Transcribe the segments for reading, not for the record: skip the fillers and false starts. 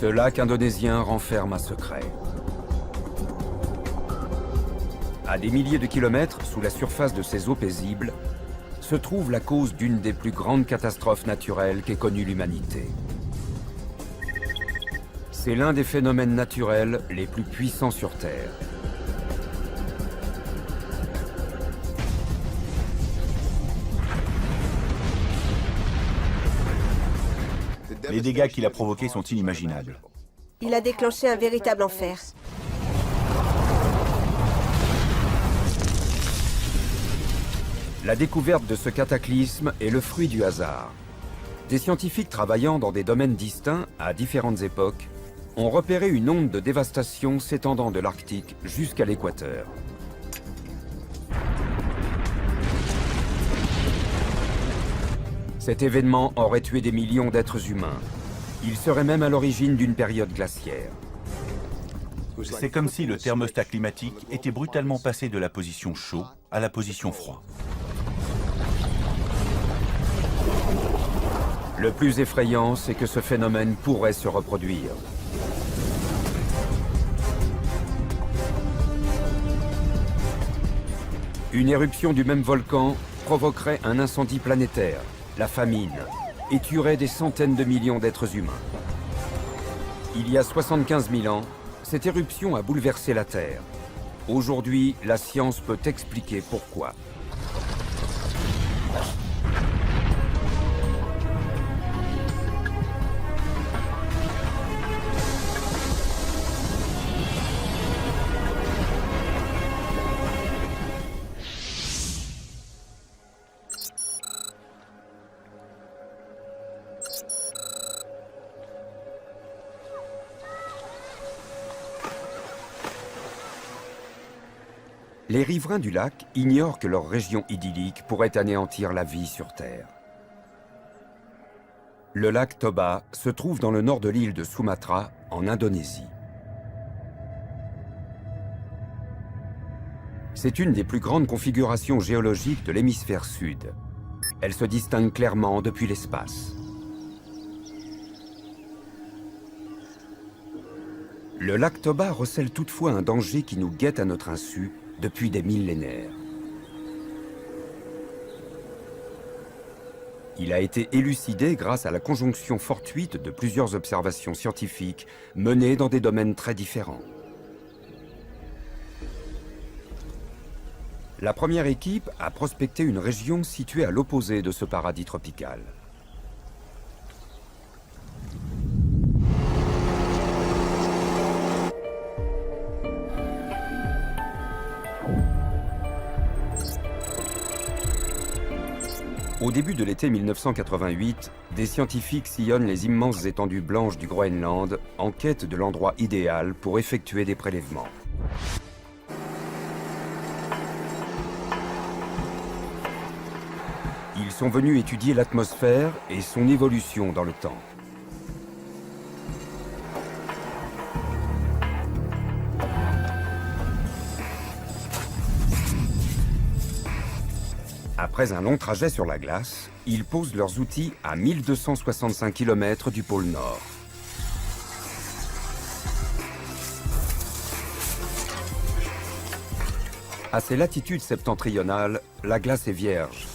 Ce lac indonésien renferme un secret. À des milliers de kilomètres sous la surface de ces eaux paisibles, se trouve la cause d'une des plus grandes catastrophes naturelles qu'ait connue l'humanité. C'est l'un des phénomènes naturels les plus puissants sur Terre. Les dégâts qu'il a provoqués sont inimaginables. Il a déclenché un véritable enfer. La découverte de ce cataclysme est le fruit du hasard. Des scientifiques travaillant dans des domaines distincts à différentes époques ont repéré une onde de dévastation s'étendant de l'Arctique jusqu'à l'équateur. Cet événement aurait tué des millions d'êtres humains. Il serait même à l'origine d'une période glaciaire. C'est comme si le thermostat climatique était brutalement passé de la position chaud à la position froid. Le plus effrayant, c'est que ce phénomène pourrait se reproduire. Une éruption du même volcan provoquerait un incendie planétaire, la famine, et tuerait des centaines de millions d'êtres humains. Il y a 75 000 ans, cette éruption a bouleversé la Terre. Aujourd'hui, la science peut expliquer pourquoi. Les riverains du lac ignorent que leur région idyllique pourrait anéantir la vie sur Terre. Le lac Toba se trouve dans le nord de l'île de Sumatra, en Indonésie. C'est une des plus grandes configurations géologiques de l'hémisphère sud. Elle se distingue clairement depuis l'espace. Le lac Toba recèle toutefois un danger qui nous guette à notre insu depuis des millénaires. Il a été élucidé grâce à la conjonction fortuite de plusieurs observations scientifiques menées dans des domaines très différents. La première équipe a prospecté une région située à l'opposé de ce paradis tropical. Au début de l'été 1988, des scientifiques sillonnent les immenses étendues blanches du Groenland en quête de l'endroit idéal pour effectuer des prélèvements. Ils sont venus étudier l'atmosphère et son évolution dans le temps. Après un long trajet sur la glace, ils posent leurs outils à 1265 km du pôle Nord. À ces latitudes septentrionales, la glace est vierge.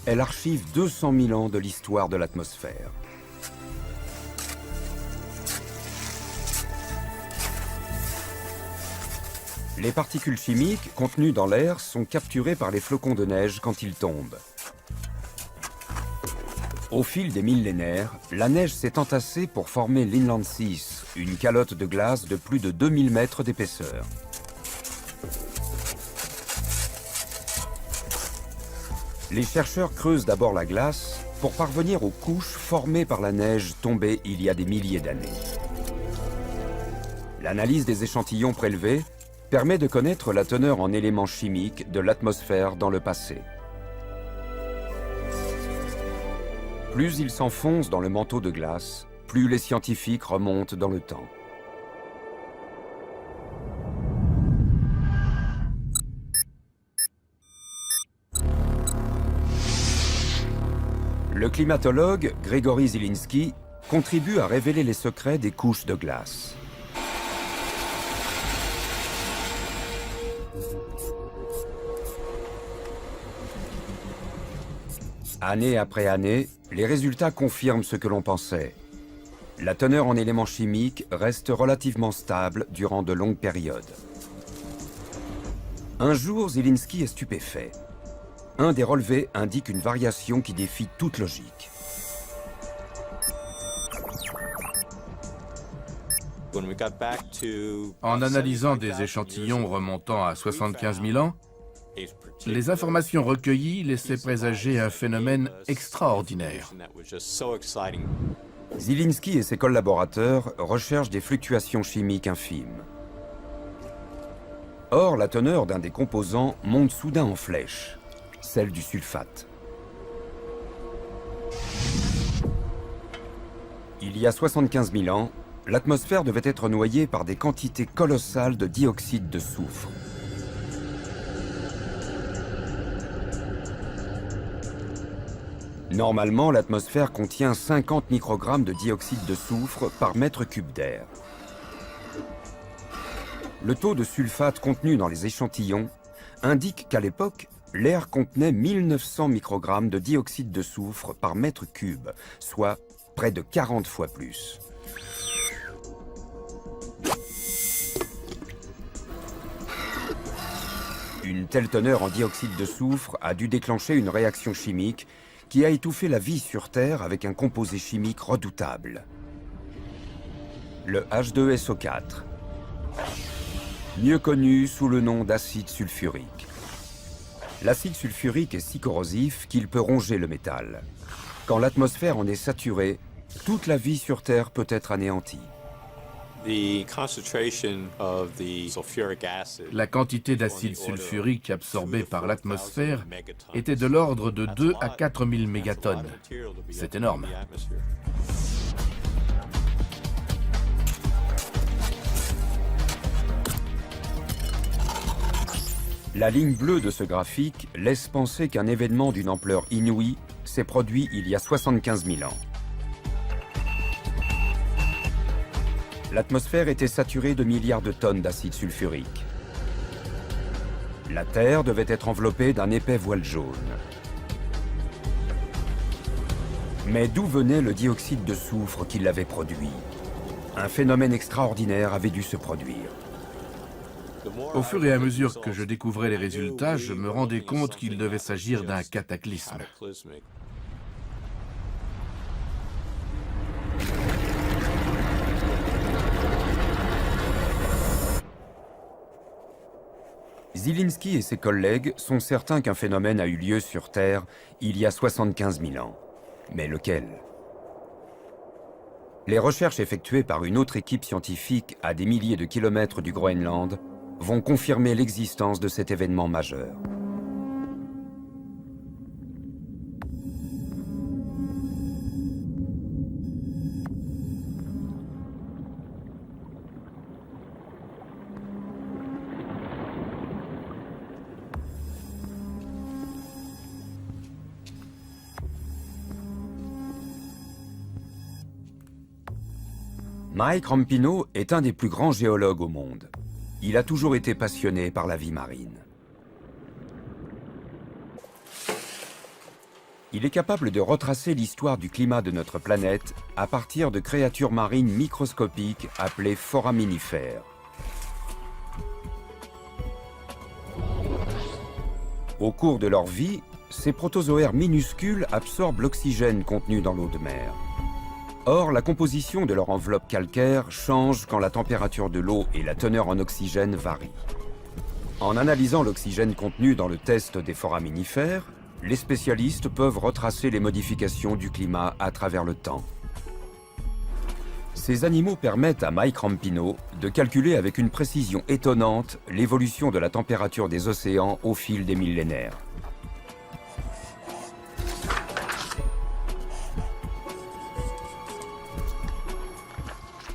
Elle archive 200 000 ans de l'histoire de l'atmosphère. Les particules chimiques contenues dans l'air sont capturées par les flocons de neige quand ils tombent. Au fil des millénaires, la neige s'est entassée pour former l'Inland Sea, une calotte de glace de plus de 2000 mètres d'épaisseur. Les chercheurs creusent d'abord la glace pour parvenir aux couches formées par la neige tombée il y a des milliers d'années. L'analyse des échantillons prélevés permet de connaître la teneur en éléments chimiques de l'atmosphère dans le passé. Plus ils s'enfoncent dans le manteau de glace, plus les scientifiques remontent dans le temps. Le climatologue Grigori Zilinski contribue à révéler les secrets des couches de glace. Année après année, les résultats confirment ce que l'on pensait. La teneur en éléments chimiques reste relativement stable durant de longues périodes. Un jour, Zielinski est stupéfait. Un des relevés indique une variation qui défie toute logique. En analysant des échantillons remontant à 75 000 ans, les informations recueillies laissaient présager un phénomène extraordinaire. Zielinski et ses collaborateurs recherchent des fluctuations chimiques infimes. Or, la teneur d'un des composants monte soudain en flèche, celle du sulfate. Il y a 75 000 ans, l'atmosphère devait être noyée par des quantités colossales de dioxyde de soufre. Normalement, l'atmosphère contient 50 microgrammes de dioxyde de soufre par mètre cube d'air. Le taux de sulfate contenu dans les échantillons indique qu'à l'époque, l'air contenait 1900 microgrammes de dioxyde de soufre par mètre cube, soit près de 40 fois plus. Une telle teneur en dioxyde de soufre a dû déclencher une réaction chimique qui a étouffé la vie sur Terre avec un composé chimique redoutable. Le H2SO4, mieux connu sous le nom d'acide sulfurique. L'acide sulfurique est si corrosif qu'il peut ronger le métal. Quand l'atmosphère en est saturée, toute la vie sur Terre peut être anéantie. La quantité d'acide sulfurique absorbée par l'atmosphère était de l'ordre de 2 à 4 000 mégatonnes. C'est énorme. La ligne bleue de ce graphique laisse penser qu'un événement d'une ampleur inouïe s'est produit il y a 75 000 ans. L'atmosphère était saturée de milliards de tonnes d'acide sulfurique. La Terre devait être enveloppée d'un épais voile jaune. Mais d'où venait le dioxyde de soufre qui l'avait produit? Un phénomène extraordinaire avait dû se produire. Au fur et à mesure que je découvrais les résultats, je me rendais compte qu'il devait s'agir d'un cataclysme. Zielinski et ses collègues sont certains qu'un phénomène a eu lieu sur Terre il y a 75 000 ans. Mais lequel? Les recherches effectuées par une autre équipe scientifique à des milliers de kilomètres du Groenland vont confirmer l'existence de cet événement majeur. Mike Rampino est un des plus grands géologues au monde. Il a toujours été passionné par la vie marine. Il est capable de retracer l'histoire du climat de notre planète à partir de créatures marines microscopiques appelées foraminifères. Au cours de leur vie, ces protozoaires minuscules absorbent l'oxygène contenu dans l'eau de mer. Or, la composition de leur enveloppe calcaire change quand la température de l'eau et la teneur en oxygène varient. En analysant l'oxygène contenu dans le test des foraminifères, les spécialistes peuvent retracer les modifications du climat à travers le temps. Ces animaux permettent à Mike Rampino de calculer avec une précision étonnante l'évolution de la température des océans au fil des millénaires.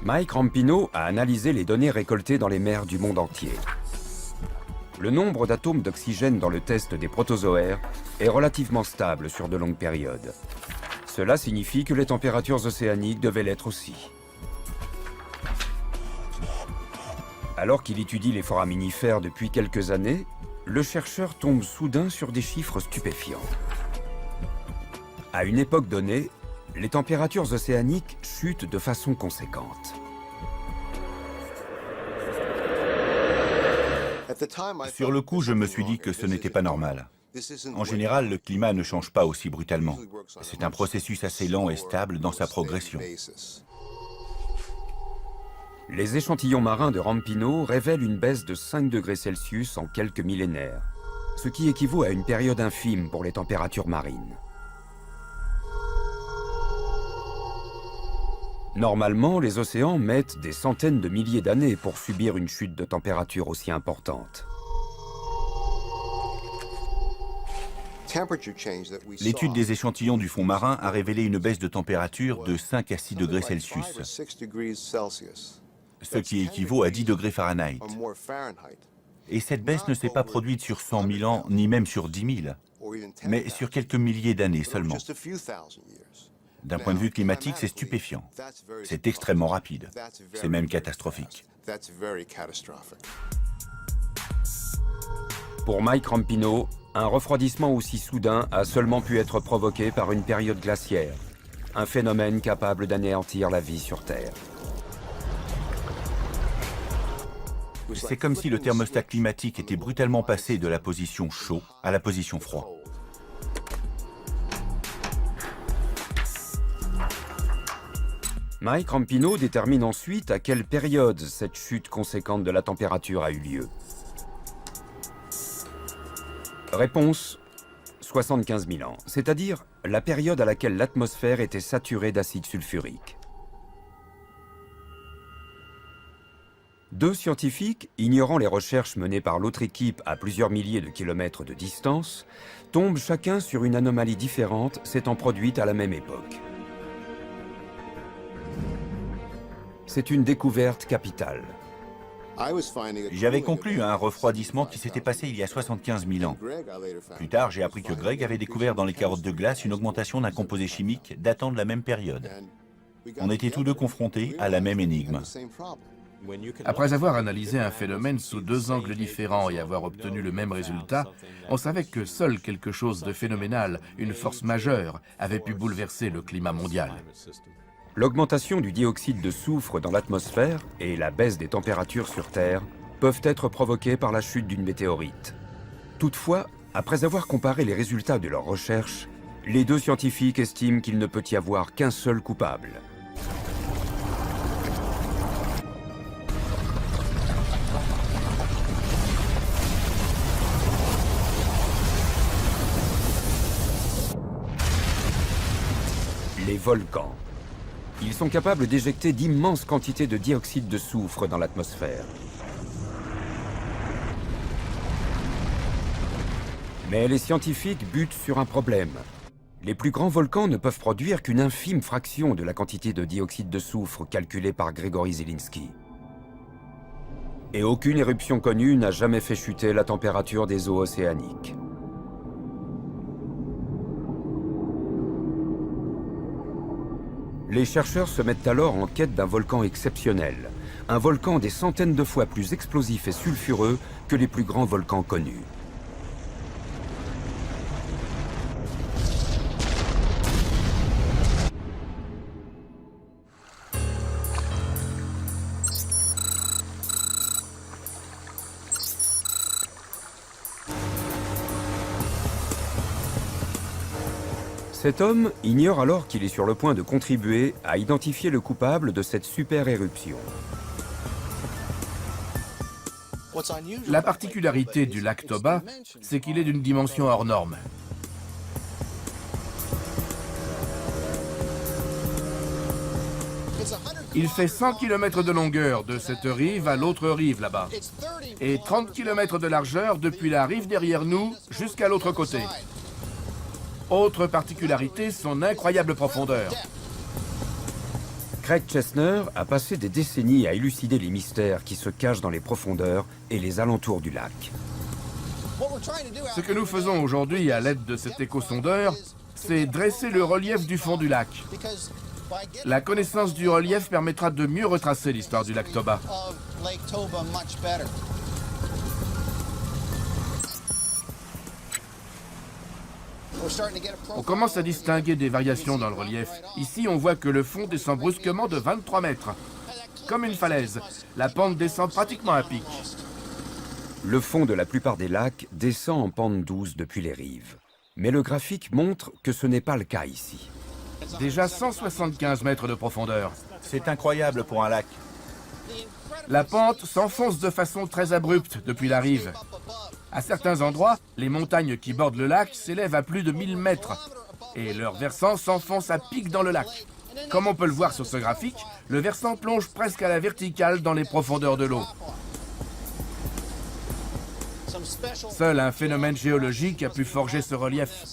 Mike Rampino a analysé les données récoltées dans les mers du monde entier. Le nombre d'atomes d'oxygène dans le test des protozoaires est relativement stable sur de longues périodes. Cela signifie que les températures océaniques devaient l'être aussi. Alors qu'il étudie les foraminifères depuis quelques années, le chercheur tombe soudain sur des chiffres stupéfiants. À une époque donnée, les températures océaniques chutent de façon conséquente. Sur le coup, je me suis dit que ce n'était pas normal. En général, le climat ne change pas aussi brutalement. C'est un processus assez lent et stable dans sa progression. Les échantillons marins de Rampino révèlent une baisse de 5 degrés Celsius en quelques millénaires, ce qui équivaut à une période infime pour les températures marines. Normalement, les océans mettent des centaines de milliers d'années pour subir une chute de température aussi importante. L'étude des échantillons du fond marin a révélé une baisse de température de 5 à 6 degrés Celsius, ce qui équivaut à 10 degrés Fahrenheit. Et cette baisse ne s'est pas produite sur 100 000 ans, ni même sur 10 000, mais sur quelques milliers d'années seulement. D'un point de vue climatique, c'est stupéfiant. C'est extrêmement rapide. C'est même catastrophique. Pour Mike Rampino, un refroidissement aussi soudain a seulement pu être provoqué par une période glaciaire, un phénomène capable d'anéantir la vie sur Terre. C'est comme si le thermostat climatique était brutalement passé de la position chaud à la position froid. Mike Rampino détermine ensuite à quelle période cette chute conséquente de la température a eu lieu. Réponse, 75 000 ans, c'est-à-dire la période à laquelle l'atmosphère était saturée d'acide sulfurique. Deux scientifiques, ignorant les recherches menées par l'autre équipe à plusieurs milliers de kilomètres de distance, tombent chacun sur une anomalie différente s'étant produite à la même époque. C'est une découverte capitale. J'avais conclu à un refroidissement qui s'était passé il y a 75 000 ans. Plus tard, j'ai appris que Greg avait découvert dans les carottes de glace une augmentation d'un composé chimique datant de la même période. On était tous deux confrontés à la même énigme. Après avoir analysé un phénomène sous deux angles différents et avoir obtenu le même résultat, on savait que seul quelque chose de phénoménal, une force majeure, avait pu bouleverser le climat mondial. L'augmentation du dioxyde de soufre dans l'atmosphère et la baisse des températures sur Terre peuvent être provoquées par la chute d'une météorite. Toutefois, après avoir comparé les résultats de leurs recherches, les deux scientifiques estiment qu'il ne peut y avoir qu'un seul coupable. Les volcans. Ils sont capables d'éjecter d'immenses quantités de dioxyde de soufre dans l'atmosphère. Mais les scientifiques butent sur un problème. Les plus grands volcans ne peuvent produire qu'une infime fraction de la quantité de dioxyde de soufre calculée par Grigori Zielinski. Et aucune éruption connue n'a jamais fait chuter la température des eaux océaniques. Les chercheurs se mettent alors en quête d'un volcan exceptionnel, un volcan des centaines de fois plus explosif et sulfureux que les plus grands volcans connus. Cet homme ignore alors qu'il est sur le point de contribuer à identifier le coupable de cette super éruption. La particularité du lac Toba, c'est qu'il est d'une dimension hors norme. Il fait 100 km de longueur de cette rive à l'autre rive là-bas, et 30 km de largeur depuis la rive derrière nous jusqu'à l'autre côté. Autre particularité, son incroyable profondeur. Craig Chesner a passé des décennies à élucider les mystères qui se cachent dans les profondeurs et les alentours du lac. Ce que nous faisons aujourd'hui à l'aide de cet échosondeur, c'est dresser le relief du fond du lac. La connaissance du relief permettra de mieux retracer l'histoire du lac Toba. On commence à distinguer des variations dans le relief. Ici, on voit que le fond descend brusquement de 23 mètres. Comme une falaise, la pente descend pratiquement à pic. Le fond de la plupart des lacs descend en pente douce depuis les rives. Mais le graphique montre que ce n'est pas le cas ici. Déjà 175 mètres de profondeur. C'est incroyable pour un lac. La pente s'enfonce de façon très abrupte depuis la rive. À certains endroits, les montagnes qui bordent le lac s'élèvent à plus de 1000 mètres et leur versant s'enfonce à pic dans le lac. Comme on peut le voir sur ce graphique, le versant plonge presque à la verticale dans les profondeurs de l'eau. Seul un phénomène géologique a pu forger ce relief.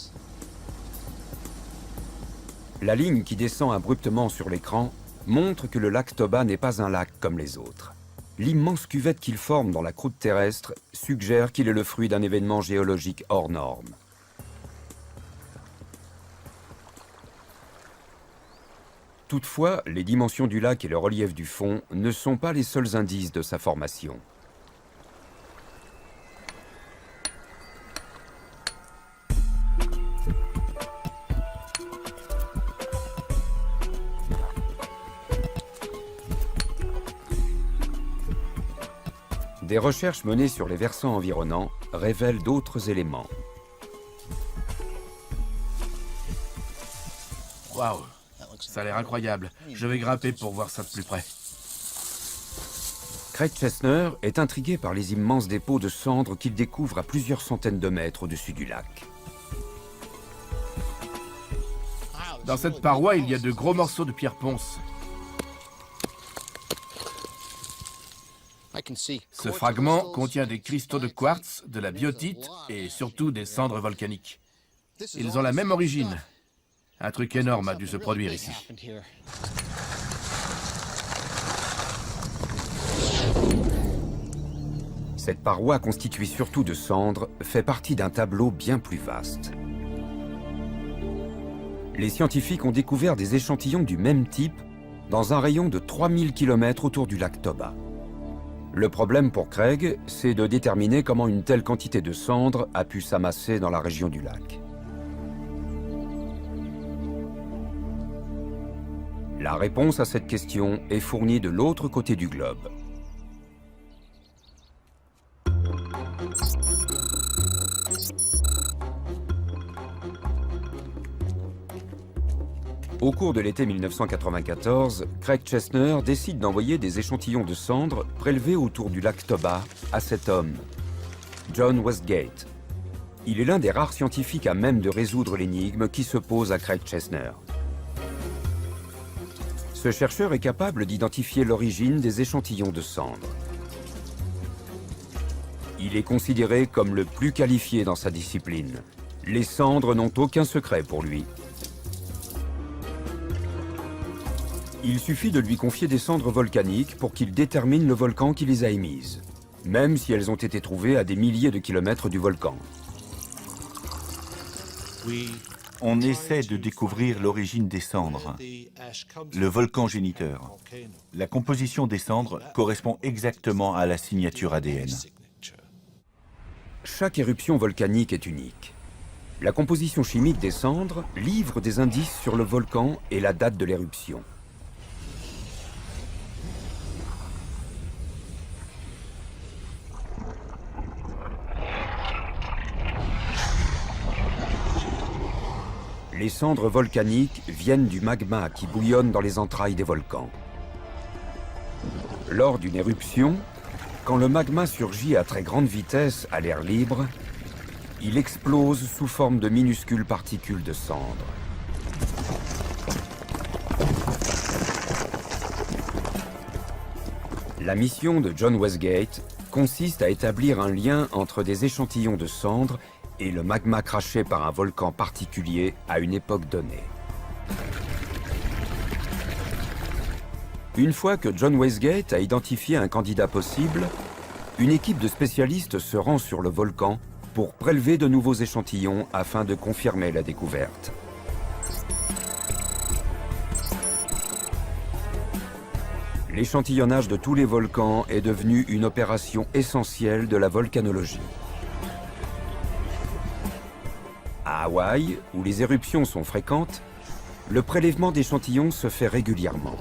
La ligne qui descend abruptement sur l'écran montre que le lac Toba n'est pas un lac comme les autres. L'immense cuvette qu'il forme dans la croûte terrestre suggère qu'il est le fruit d'un événement géologique hors norme. Toutefois, les dimensions du lac et le relief du fond ne sont pas les seuls indices de sa formation. Des recherches menées sur les versants environnants révèlent d'autres éléments. Waouh, ça a l'air incroyable. Je vais grimper pour voir ça de plus près. Craig Chesner est intrigué par les immenses dépôts de cendres qu'il découvre à plusieurs centaines de mètres au-dessus du lac. Dans cette paroi, il y a de gros morceaux de pierre ponce. Ce fragment contient des cristaux de quartz, de la biotite et surtout des cendres volcaniques. Ils ont la même origine. Un truc énorme a dû se produire ici. Cette paroi constituée surtout de cendres fait partie d'un tableau bien plus vaste. Les scientifiques ont découvert des échantillons du même type dans un rayon de 3000 km autour du lac Toba. Le problème pour Craig, c'est de déterminer comment une telle quantité de cendres a pu s'amasser dans la région du lac. La réponse à cette question est fournie de l'autre côté du globe. Au cours de l'été 1994, Craig Chesner décide d'envoyer des échantillons de cendres prélevés autour du lac Toba à cet homme, John Westgate. Il est l'un des rares scientifiques à même de résoudre l'énigme qui se pose à Craig Chesner. Ce chercheur est capable d'identifier l'origine des échantillons de cendres. Il est considéré comme le plus qualifié dans sa discipline. Les cendres n'ont aucun secret pour lui. Il suffit de lui confier des cendres volcaniques pour qu'il détermine le volcan qui les a émises, même si elles ont été trouvées à des milliers de kilomètres du volcan. On essaie de découvrir l'origine des cendres, le volcan géniteur. La composition des cendres correspond exactement à la signature ADN. Chaque éruption volcanique est unique. La composition chimique des cendres livre des indices sur le volcan et la date de l'éruption. Les cendres volcaniques viennent du magma qui bouillonne dans les entrailles des volcans. Lors d'une éruption, quand le magma surgit à très grande vitesse à l'air libre, il explose sous forme de minuscules particules de cendres. La mission de John Westgate consiste à établir un lien entre des échantillons de cendres et le magma craché par un volcan particulier à une époque donnée. Une fois que John Westgate a identifié un candidat possible, une équipe de spécialistes se rend sur le volcan pour prélever de nouveaux échantillons afin de confirmer la découverte. l'échantillonnage de tous les volcans est devenu une opération essentielle de la volcanologie. À Hawaï, où les éruptions sont fréquentes, le prélèvement d'échantillons se fait régulièrement.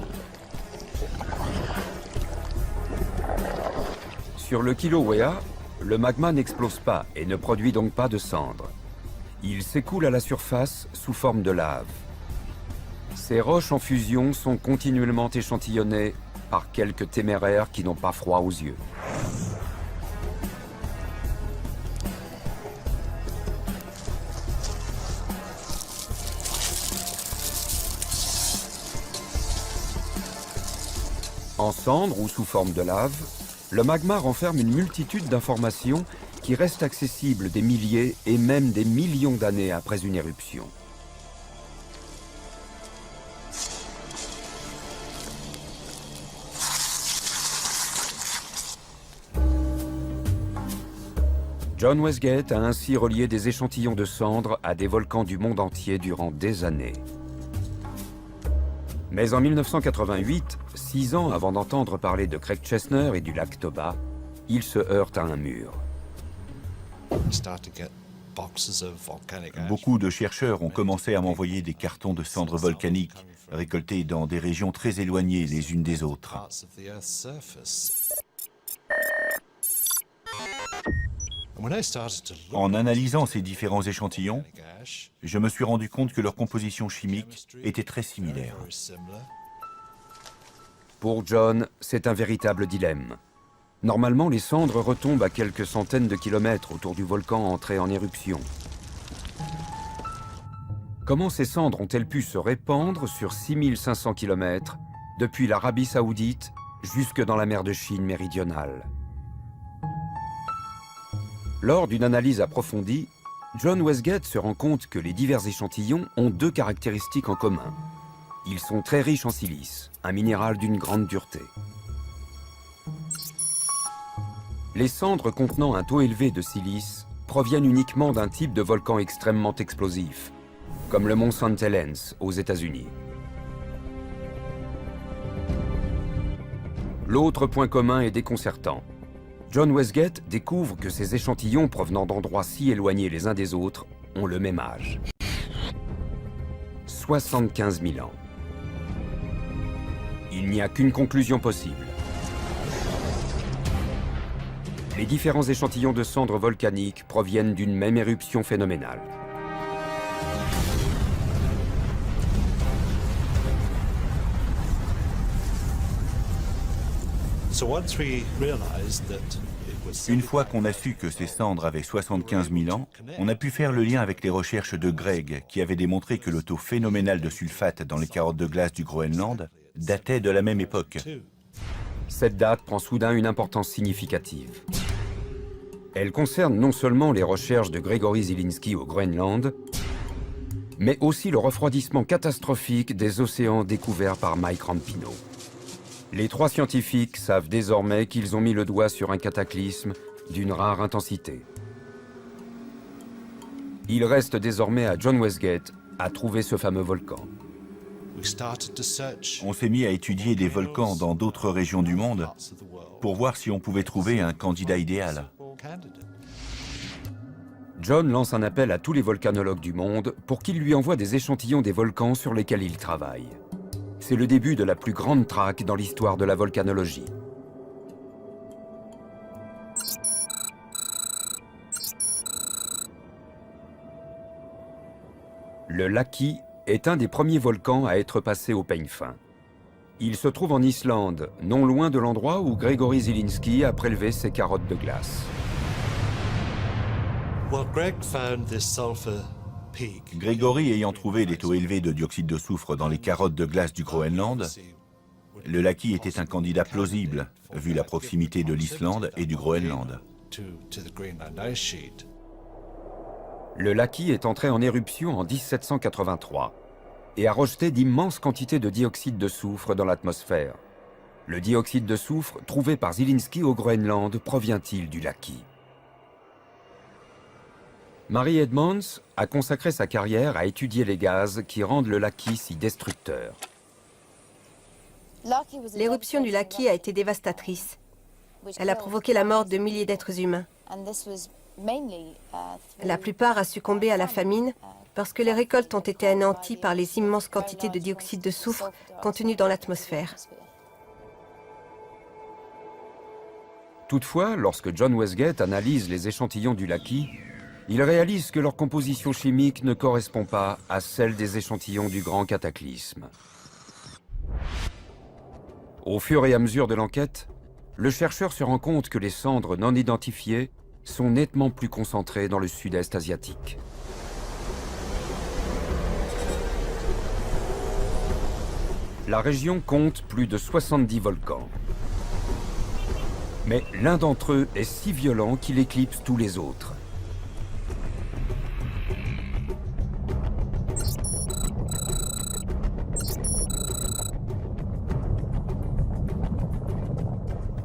Sur le Kilauea, le magma n'explose pas et ne produit donc pas de cendres. Il s'écoule à la surface sous forme de lave. Ces roches en fusion sont continuellement échantillonnées par quelques téméraires qui n'ont pas froid aux yeux. En cendres ou sous forme de lave, le magma renferme une multitude d'informations qui restent accessibles des milliers et même des millions d'années après une éruption. John Westgate a ainsi relié des échantillons de cendres à des volcans du monde entier durant des années. Mais en 1988, 6 ans avant d'entendre parler de Craig Chesner et du lac Toba, il se heurte à un mur. Beaucoup de chercheurs ont commencé à m'envoyer des cartons de cendres volcaniques récoltés dans des régions très éloignées les unes des autres. En analysant ces différents échantillons, je me suis rendu compte que leur composition chimique était très similaire. Pour John, c'est un véritable dilemme. Normalement, les cendres retombent à quelques centaines de kilomètres autour du volcan entré en éruption. Comment ces cendres ont-elles pu se répandre sur 6500 kilomètres, depuis l'Arabie Saoudite jusque dans la mer de Chine méridionale? Lors d'une analyse approfondie, John Westgate se rend compte que les divers échantillons ont 2 caractéristiques en commun. Ils sont très riches en silice, un minéral d'une grande dureté. Les cendres contenant un taux élevé de silice proviennent uniquement d'un type de volcan extrêmement explosif, comme le mont St. Helens aux États-Unis. L'autre point commun est déconcertant. John Westgate découvre que ces échantillons provenant d'endroits si éloignés les uns des autres ont le même âge. 75 000 ans. Il n'y a qu'une conclusion possible. Les différents échantillons de cendres volcaniques proviennent d'une même éruption phénoménale. Une fois qu'on a su que ces cendres avaient 75 000 ans, on a pu faire le lien avec les recherches de Greg, qui avait démontré que le taux phénoménal de sulfate dans les carottes de glace du Groenland datait de la même époque. Cette date prend soudain une importance significative. Elle concerne non seulement les recherches de Gregory Zielinski au Groenland, mais aussi le refroidissement catastrophique des océans découverts par Mike Rampino. Les 3 scientifiques savent désormais qu'ils ont mis le doigt sur un cataclysme d'une rare intensité. Il reste désormais à John Westgate à trouver ce fameux volcan. On s'est mis à étudier des volcans dans d'autres régions du monde pour voir si on pouvait trouver un candidat idéal. John lance un appel à tous les volcanologues du monde pour qu'ils lui envoient des échantillons des volcans sur lesquels il travaille. C'est le début de la plus grande traque dans l'histoire de la volcanologie. Le Laki est un des premiers volcans à être passé au peigne fin. Il se trouve en Islande, non loin de l'endroit où Gregory Zielinski a prélevé ses carottes de glace. Gregory ayant trouvé des taux élevés de dioxyde de soufre dans les carottes de glace du Groenland, le Laki était un candidat plausible, vu la proximité de l'Islande et du Groenland. Le Laki est entré en éruption en 1783 et a rejeté d'immenses quantités de dioxyde de soufre dans l'atmosphère. Le dioxyde de soufre trouvé par Zielinski au Groenland provient-il du Laki? Mary Edmonds a consacré sa carrière à étudier les gaz qui rendent le Laki si destructeur. L'éruption du Laki a été dévastatrice. Elle a provoqué la mort de milliers d'êtres humains. La plupart a succombé à la famine parce que les récoltes ont été anéanties par les immenses quantités de dioxyde de soufre contenues dans l'atmosphère. Toutefois, lorsque John Westgate analyse les échantillons du Laki, il réalise que leur composition chimique ne correspond pas à celle des échantillons du grand cataclysme. Au fur et à mesure de l'enquête, le chercheur se rend compte que les cendres non identifiées sont nettement plus concentrées dans le sud-est asiatique. La région compte plus de 70 volcans. Mais l'un d'entre eux est si violent qu'il éclipse tous les autres.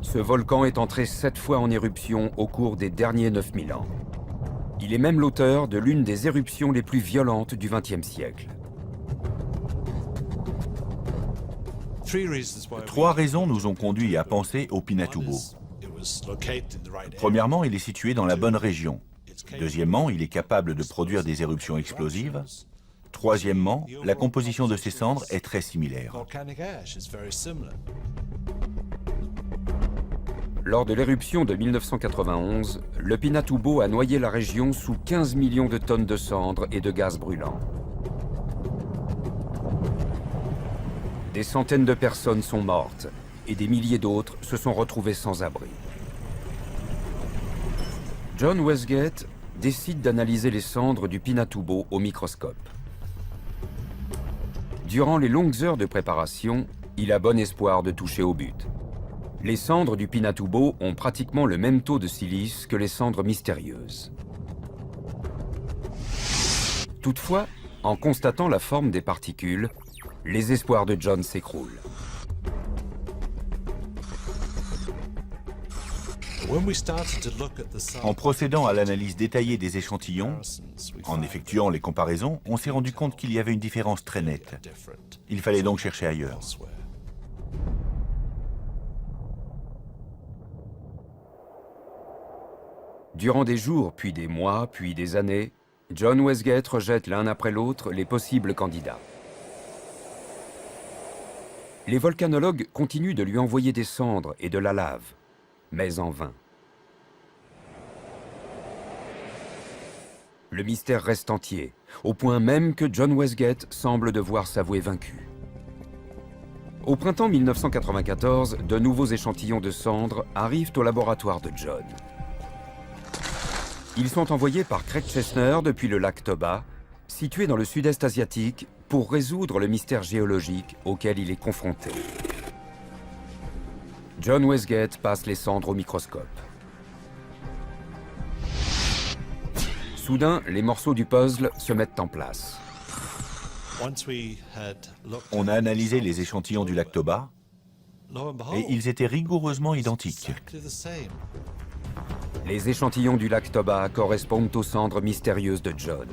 Ce volcan est entré 7 fois en éruption au cours des derniers 9000 ans. Il est même l'auteur de l'une des éruptions les plus violentes du XXe siècle. 3 raisons nous ont conduits à penser au Pinatubo. Premièrement, il est situé dans la bonne région. Deuxièmement, il est capable de produire des éruptions explosives. Troisièmement, la composition de ses cendres est très similaire. Lors de l'éruption de 1991, le Pinatubo a noyé la région sous 15 millions de tonnes de cendres et de gaz brûlant. Des centaines de personnes sont mortes et des milliers d'autres se sont retrouvées sans abri. John Westgate décide d'analyser les cendres du Pinatubo au microscope. Durant les longues heures de préparation, il a bon espoir de toucher au but. Les cendres du Pinatubo ont pratiquement le même taux de silice que les cendres mystérieuses. Toutefois, en constatant la forme des particules, les espoirs de John s'écroulent. En procédant à l'analyse détaillée des échantillons, en effectuant les comparaisons, on s'est rendu compte qu'il y avait une différence très nette. Il fallait donc chercher ailleurs. Durant des jours, puis des mois, puis des années, John Westgate rejette l'un après l'autre les possibles candidats. Les volcanologues continuent de lui envoyer des cendres et de la lave, mais en vain. Le mystère reste entier, au point même que John Westgate semble devoir s'avouer vaincu. Au printemps 1994, de nouveaux échantillons de cendres arrivent au laboratoire de John. Ils sont envoyés par Craig Chesner depuis le lac Toba, situé dans le sud-est asiatique, pour résoudre le mystère géologique auquel il est confronté. John Westgate passe les cendres au microscope. Soudain, les morceaux du puzzle se mettent en place. On a analysé les échantillons du lac Toba et ils étaient rigoureusement identiques. Les échantillons du lac Toba correspondent aux cendres mystérieuses de John.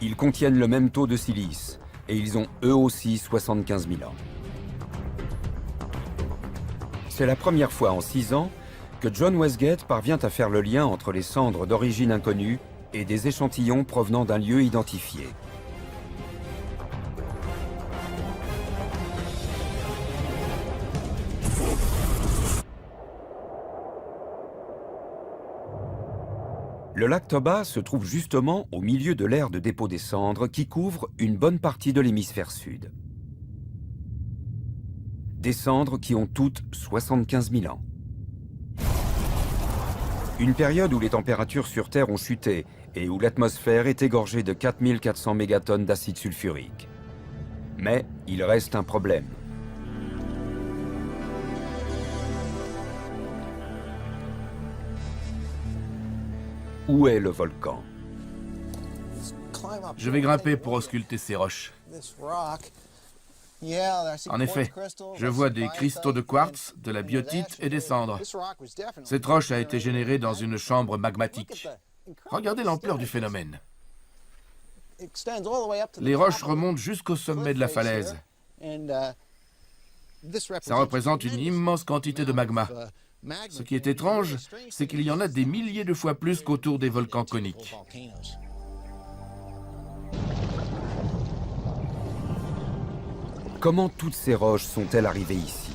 Ils contiennent le même taux de silice et ils ont eux aussi 75 000 ans. C'est la première fois en 6 ans que John Westgate parvient à faire le lien entre les cendres d'origine inconnue et des échantillons provenant d'un lieu identifié. Le lac Toba se trouve justement au milieu de l'aire de dépôt des cendres qui couvre une bonne partie de l'hémisphère sud. Des cendres qui ont toutes 75 000 ans. Une période où les températures sur Terre ont chuté et où l'atmosphère est égorgée de 4400 mégatonnes d'acide sulfurique. Mais il reste un problème. Où est le volcan? Je vais grimper pour ausculter ces roches. En effet, je vois des cristaux de quartz, de la biotite et des cendres. Cette roche a été générée dans une chambre magmatique. Regardez l'ampleur du phénomène. Les roches remontent jusqu'au sommet de la falaise. Ça représente une immense quantité de magma. Ce qui est étrange, c'est qu'il y en a des milliers de fois plus qu'autour des volcans coniques. Comment toutes ces roches sont-elles arrivées ici?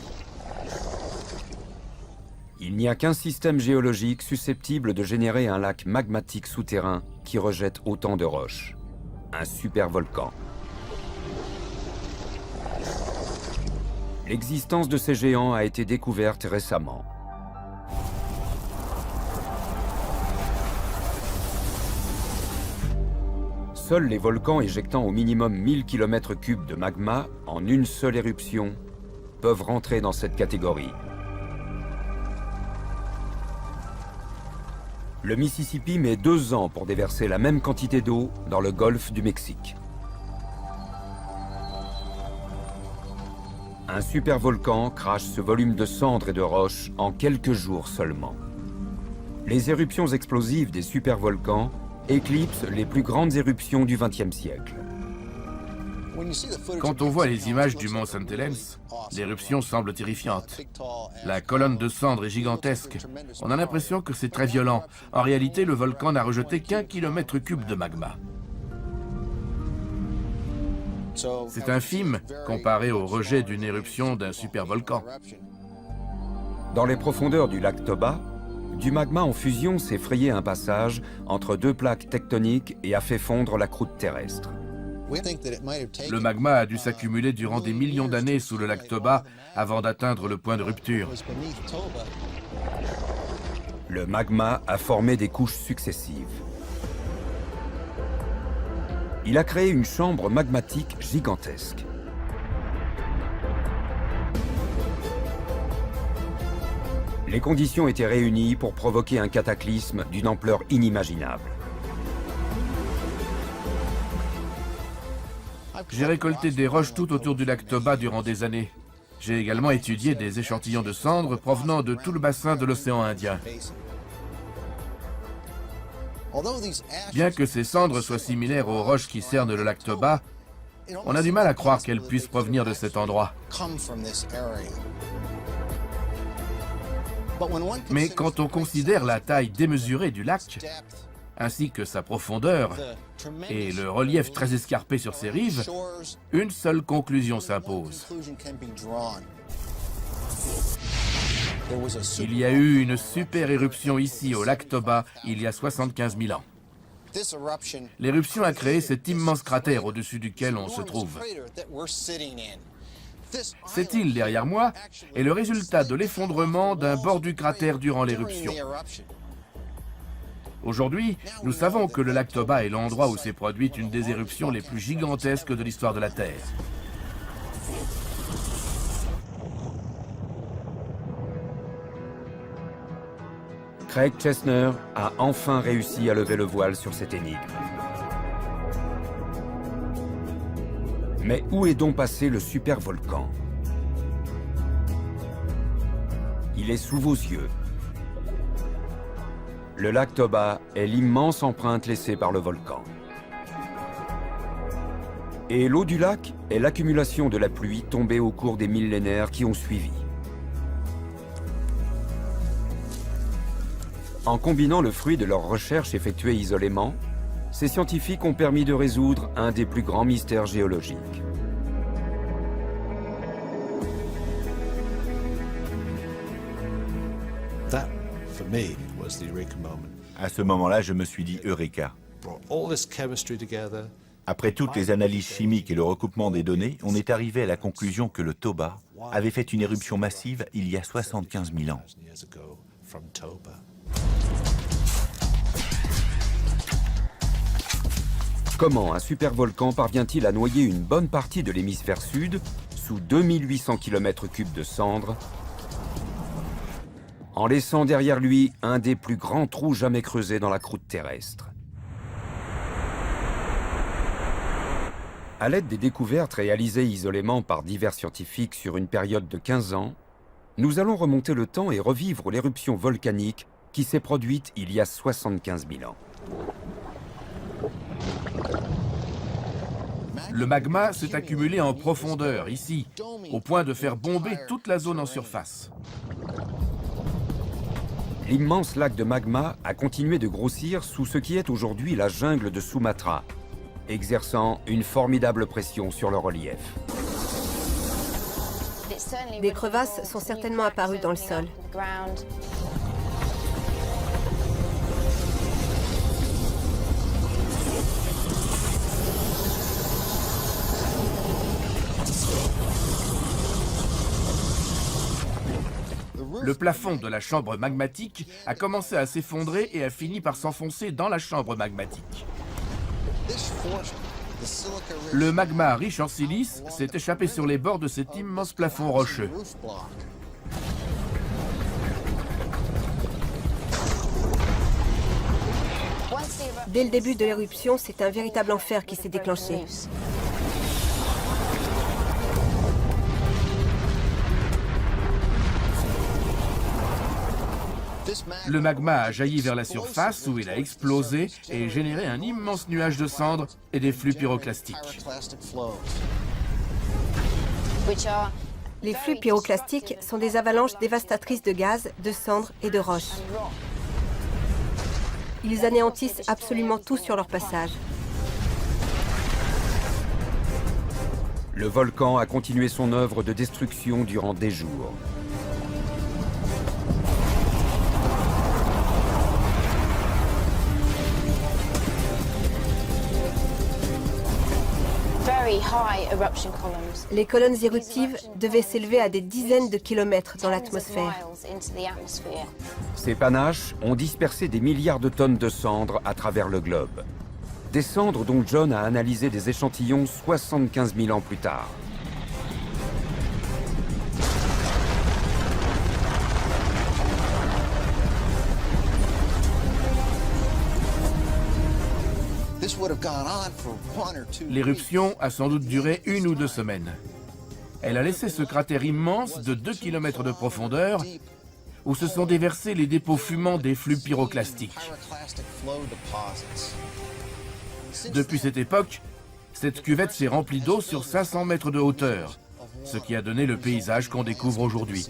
Il n'y a qu'un système géologique susceptible de générer un lac magmatique souterrain qui rejette autant de roches. Un supervolcan. L'existence de ces géants a été découverte récemment. Seuls les volcans éjectant au minimum 1000 km3 de magma en une seule éruption peuvent rentrer dans cette catégorie. Le Mississippi met 2 ans pour déverser la même quantité d'eau dans le golfe du Mexique. Un supervolcan crache ce volume de cendres et de roches en quelques jours seulement. Les éruptions explosives des supervolcans éclipsent les plus grandes éruptions du XXe siècle. Quand on voit les images du mont St. Helens, l'éruption semble terrifiante. La colonne de cendres est gigantesque. On a l'impression que c'est très violent. En réalité, le volcan n'a rejeté qu'1 km3 de magma. C'est infime comparé au rejet d'une éruption d'un supervolcan. Dans les profondeurs du lac Toba, du magma en fusion s'est frayé un passage entre 2 plaques tectoniques et a fait fondre la croûte terrestre. Le magma a dû s'accumuler durant des millions d'années sous le lac Toba avant d'atteindre le point de rupture. Le magma a formé des couches successives. Il a créé une chambre magmatique gigantesque. Les conditions étaient réunies pour provoquer un cataclysme d'une ampleur inimaginable. J'ai récolté des roches tout autour du lac Toba durant des années. J'ai également étudié des échantillons de cendres provenant de tout le bassin de l'océan Indien. Bien que ces cendres soient similaires aux roches qui cernent le lac Toba, on a du mal à croire qu'elles puissent provenir de cet endroit. Mais quand on considère la taille démesurée du lac, ainsi que sa profondeur et le relief très escarpé sur ses rives, une seule conclusion s'impose. Il y a eu une super éruption ici au lac Toba il y a 75 000 ans. L'éruption a créé cet immense cratère au-dessus duquel on se trouve. Cette île derrière moi est le résultat de l'effondrement d'un bord du cratère durant l'éruption. Aujourd'hui, nous savons que le lac Toba est l'endroit où s'est produite une des éruptions les plus gigantesques de l'histoire de la Terre. Craig Chesner a enfin réussi à lever le voile sur cette énigme. Mais où est donc passé le supervolcan? Il est sous vos yeux. Le lac Toba est l'immense empreinte laissée par le volcan. Et l'eau du lac est l'accumulation de la pluie tombée au cours des millénaires qui ont suivi. En combinant le fruit de leurs recherches effectuées isolément, ces scientifiques ont permis de résoudre un des plus grands mystères géologiques. À ce moment-là, je me suis dit Eureka. Après toutes les analyses chimiques et le recoupement des données, on est arrivé à la conclusion que le Toba avait fait une éruption massive il y a 75 000 ans. Comment un supervolcan parvient-il à noyer une bonne partie de l'hémisphère sud sous 2800 km3 de cendres, en laissant derrière lui un des plus grands trous jamais creusés dans la croûte terrestre? À l'aide des découvertes réalisées isolément par divers scientifiques sur une période de 15 ans, nous allons remonter le temps et revivre l'éruption volcanique qui s'est produite il y a 75 000 ans. Le magma s'est accumulé en profondeur, ici, au point de faire bomber toute la zone en surface. L'immense lac de magma a continué de grossir sous ce qui est aujourd'hui la jungle de Sumatra, exerçant une formidable pression sur le relief. Des crevasses sont certainement apparues dans le sol. Le plafond de la chambre magmatique a commencé à s'effondrer et a fini par s'enfoncer dans la chambre magmatique. Le magma riche en silice s'est échappé sur les bords de cet immense plafond rocheux. Dès le début de l'éruption, c'est un véritable enfer qui s'est déclenché. Le magma a jailli vers la surface où il a explosé et généré un immense nuage de cendres et des flux pyroclastiques. Les flux pyroclastiques sont des avalanches dévastatrices de gaz, de cendres et de roches. Ils anéantissent absolument tout sur leur passage. Le volcan a continué son œuvre de destruction durant des jours. Les colonnes éruptives devaient s'élever à des dizaines de kilomètres dans l'atmosphère. Ces panaches ont dispersé des milliards de tonnes de cendres à travers le globe. Des cendres dont John a analysé des échantillons 75 000 ans plus tard. L'éruption a sans doute duré 1 ou 2 semaines. Elle a laissé ce cratère immense de 2 km de profondeur où se sont déversés les dépôts fumants des flux pyroclastiques. Depuis cette époque, cette cuvette s'est remplie d'eau sur 500 mètres de hauteur, ce qui a donné le paysage qu'on découvre aujourd'hui.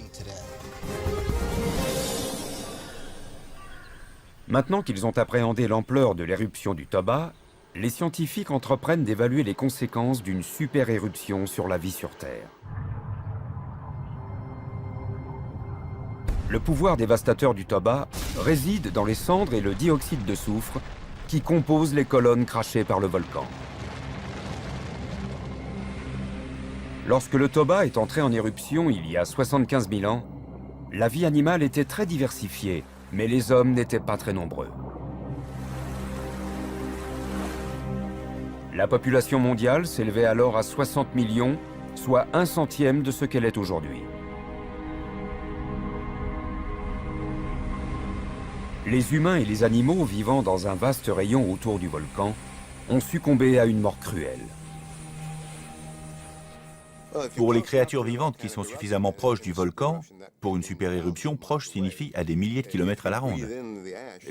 Maintenant qu'ils ont appréhendé l'ampleur de l'éruption du Toba, les scientifiques entreprennent d'évaluer les conséquences d'une super-éruption sur la vie sur Terre. Le pouvoir dévastateur du Toba réside dans les cendres et le dioxyde de soufre qui composent les colonnes crachées par le volcan. Lorsque le Toba est entré en éruption il y a 75 000 ans, la vie animale était très diversifiée, mais les hommes n'étaient pas très nombreux. La population mondiale s'élevait alors à 60 millions, soit 1/100 de ce qu'elle est aujourd'hui. Les humains et les animaux vivant dans un vaste rayon autour du volcan ont succombé à une mort cruelle. Pour les créatures vivantes qui sont suffisamment proches du volcan, pour une super-éruption, proche signifie à des milliers de kilomètres à la ronde.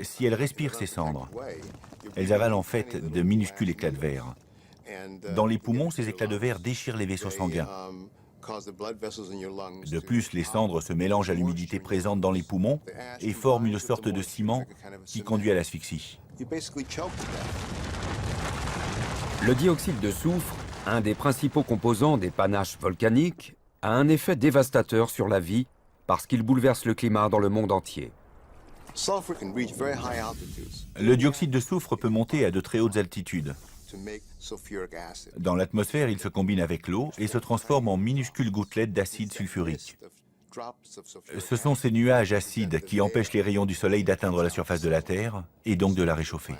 Si elles respirent ces cendres, elles avalent en fait de minuscules éclats de verre. Dans les poumons, ces éclats de verre déchirent les vaisseaux sanguins. De plus, les cendres se mélangent à l'humidité présente dans les poumons et forment une sorte de ciment qui conduit à l'asphyxie. Le dioxyde de soufre, un des principaux composants des panaches volcaniques, a un effet dévastateur sur la vie parce qu'il bouleverse le climat dans le monde entier. Le dioxyde de soufre peut monter à de très hautes altitudes. Dans l'atmosphère, il se combine avec l'eau et se transforme en minuscules gouttelettes d'acide sulfurique. Ce sont ces nuages acides qui empêchent les rayons du soleil d'atteindre la surface de la Terre et donc de la réchauffer.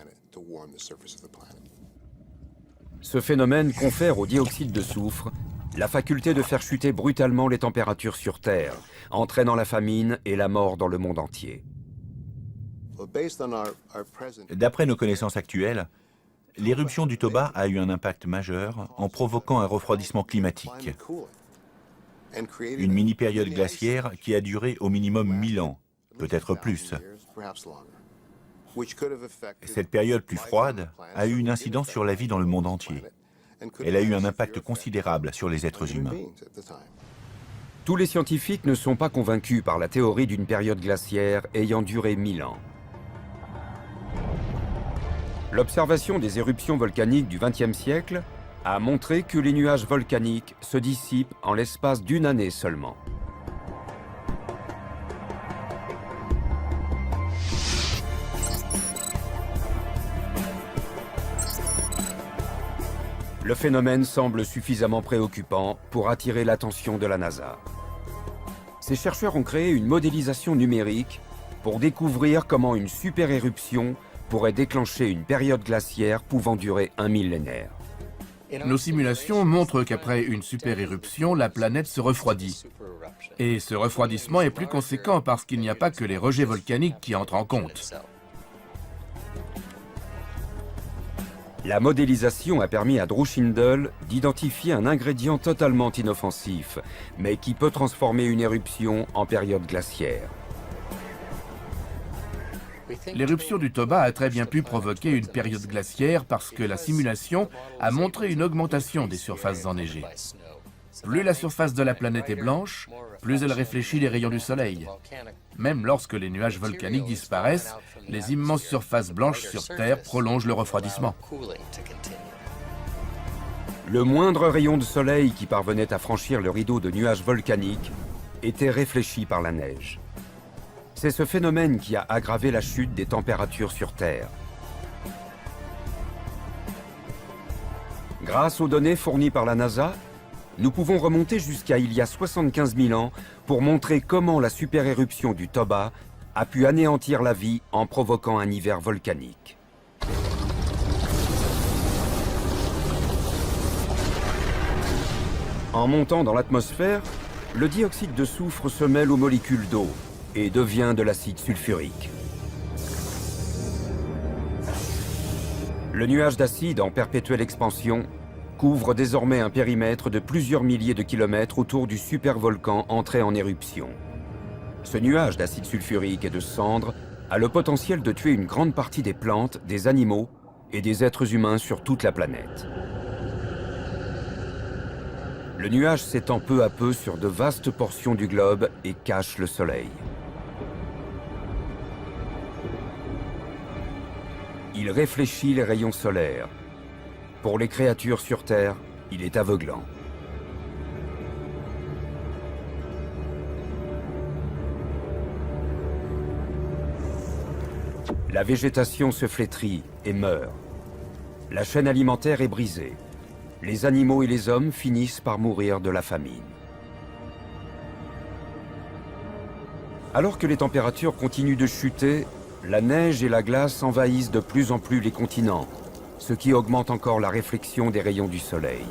Ce phénomène confère au dioxyde de soufre la faculté de faire chuter brutalement les températures sur Terre, entraînant la famine et la mort dans le monde entier. D'après nos connaissances actuelles, l'éruption du Toba a eu un impact majeur en provoquant un refroidissement climatique. Une mini-période glaciaire qui a duré au minimum 1000 ans, peut-être plus. Cette période plus froide a eu une incidence sur la vie dans le monde entier. Elle a eu un impact considérable sur les êtres humains. Tous les scientifiques ne sont pas convaincus par la théorie d'une période glaciaire ayant duré 1000 ans. L'observation des éruptions volcaniques du XXe siècle a montré que les nuages volcaniques se dissipent en l'espace d'une année seulement. Le phénomène semble suffisamment préoccupant pour attirer l'attention de la NASA. Ces chercheurs ont créé une modélisation numérique pour découvrir comment une super-éruption pourrait déclencher une période glaciaire pouvant durer un millénaire. Nos simulations montrent qu'après une super-éruption, la planète se refroidit. Et ce refroidissement est plus conséquent parce qu'il n'y a pas que les rejets volcaniques qui entrent en compte. La modélisation a permis à Drew Shindle d'identifier un ingrédient totalement inoffensif, mais qui peut transformer une éruption en période glaciaire. L'éruption du Toba a très bien pu provoquer une période glaciaire parce que la simulation a montré une augmentation des surfaces enneigées. Plus la surface de la planète est blanche, plus elle réfléchit les rayons du soleil. Même lorsque les nuages volcaniques disparaissent, les immenses surfaces blanches sur Terre prolongent le refroidissement. Le moindre rayon de soleil qui parvenait à franchir le rideau de nuages volcaniques était réfléchi par la neige. C'est ce phénomène qui a aggravé la chute des températures sur Terre. Grâce aux données fournies par la NASA, nous pouvons remonter jusqu'à il y a 75 000 ans pour montrer comment la super-éruption du Toba a pu anéantir la vie en provoquant un hiver volcanique. En montant dans l'atmosphère, le dioxyde de soufre se mêle aux molécules d'eau et devient de l'acide sulfurique. Le nuage d'acide en perpétuelle expansion couvre désormais un périmètre de plusieurs milliers de kilomètres autour du supervolcan entré en éruption. Ce nuage d'acide sulfurique et de cendres a le potentiel de tuer une grande partie des plantes, des animaux et des êtres humains sur toute la planète. Le nuage s'étend peu à peu sur de vastes portions du globe et cache le soleil. Il réfléchit les rayons solaires. Pour les créatures sur Terre, il est aveuglant. La végétation se flétrit et meurt. La chaîne alimentaire est brisée. Les animaux et les hommes finissent par mourir de la famine. Alors que les températures continuent de chuter, la neige et la glace envahissent de plus en plus les continents, ce qui augmente encore la réflexion des rayons du soleil.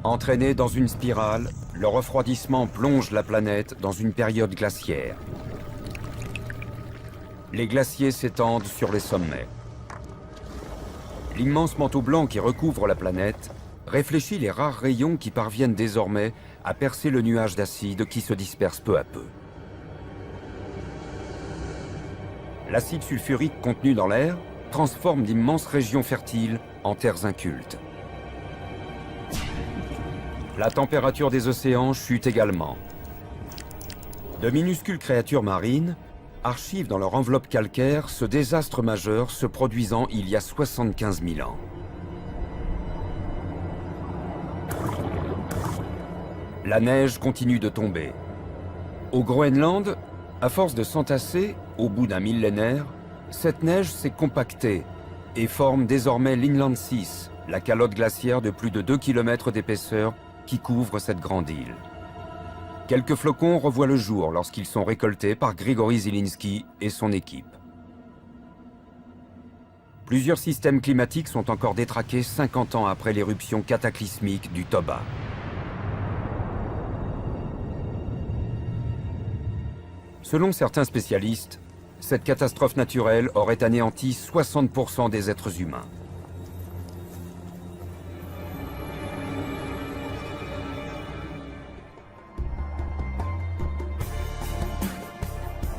Entraîné dans une spirale, le refroidissement plonge la planète dans une période glaciaire. Les glaciers s'étendent sur les sommets. L'immense manteau blanc qui recouvre la planète réfléchit les rares rayons qui parviennent désormais à percer le nuage d'acide qui se disperse peu à peu. L'acide sulfurique contenu dans l'air transforme d'immenses régions fertiles en terres incultes. La température des océans chute également. De minuscules créatures marines archivent dans leur enveloppe calcaire ce désastre majeur se produisant il y a 75 000 ans. La neige continue de tomber. Au Groenland, à force de s'entasser, au bout d'un millénaire, cette neige s'est compactée et forme désormais l'Inland 6, la calotte glaciaire de plus de 2 km d'épaisseur qui couvre cette grande île. Quelques flocons revoient le jour lorsqu'ils sont récoltés par Grigory Zielinski et son équipe. Plusieurs systèmes climatiques sont encore détraqués 50 ans après l'éruption cataclysmique du Toba. Selon certains spécialistes, cette catastrophe naturelle aurait anéanti 60% des êtres humains.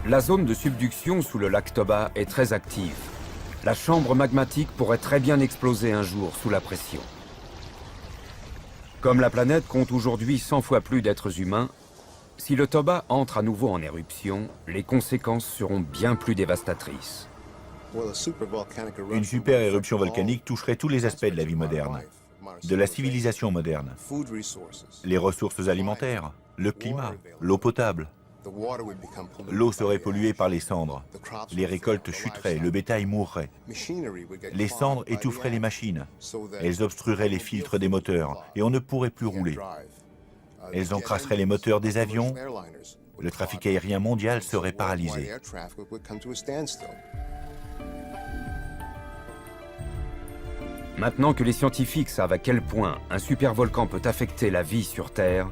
La zone de subduction sous le lac Toba est très active. La chambre magmatique pourrait très bien exploser un jour sous la pression. Comme la planète compte aujourd'hui 100 fois plus d'êtres humains, si le Toba entre à nouveau en éruption, les conséquences seront bien plus dévastatrices. Une super éruption volcanique toucherait tous les aspects de la vie moderne, de la civilisation moderne. Les ressources alimentaires, le climat, l'eau potable. L'eau serait polluée par les cendres. Les récoltes chuteraient, le bétail mourrait. Les cendres étoufferaient les machines. Elles obstrueraient les filtres des moteurs et on ne pourrait plus rouler. Elles encrasseraient les moteurs des avions. Le trafic aérien mondial serait paralysé. Maintenant que les scientifiques savent à quel point un supervolcan peut affecter la vie sur Terre,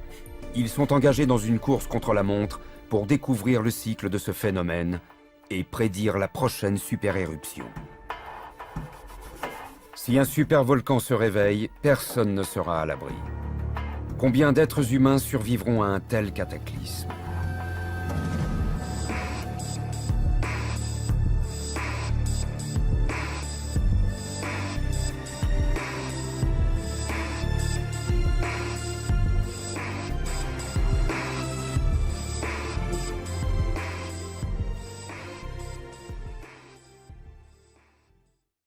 ils sont engagés dans une course contre la montre pour découvrir le cycle de ce phénomène et prédire la prochaine super-éruption. Si un supervolcan se réveille, personne ne sera à l'abri. Combien d'êtres humains survivront à un tel cataclysme ?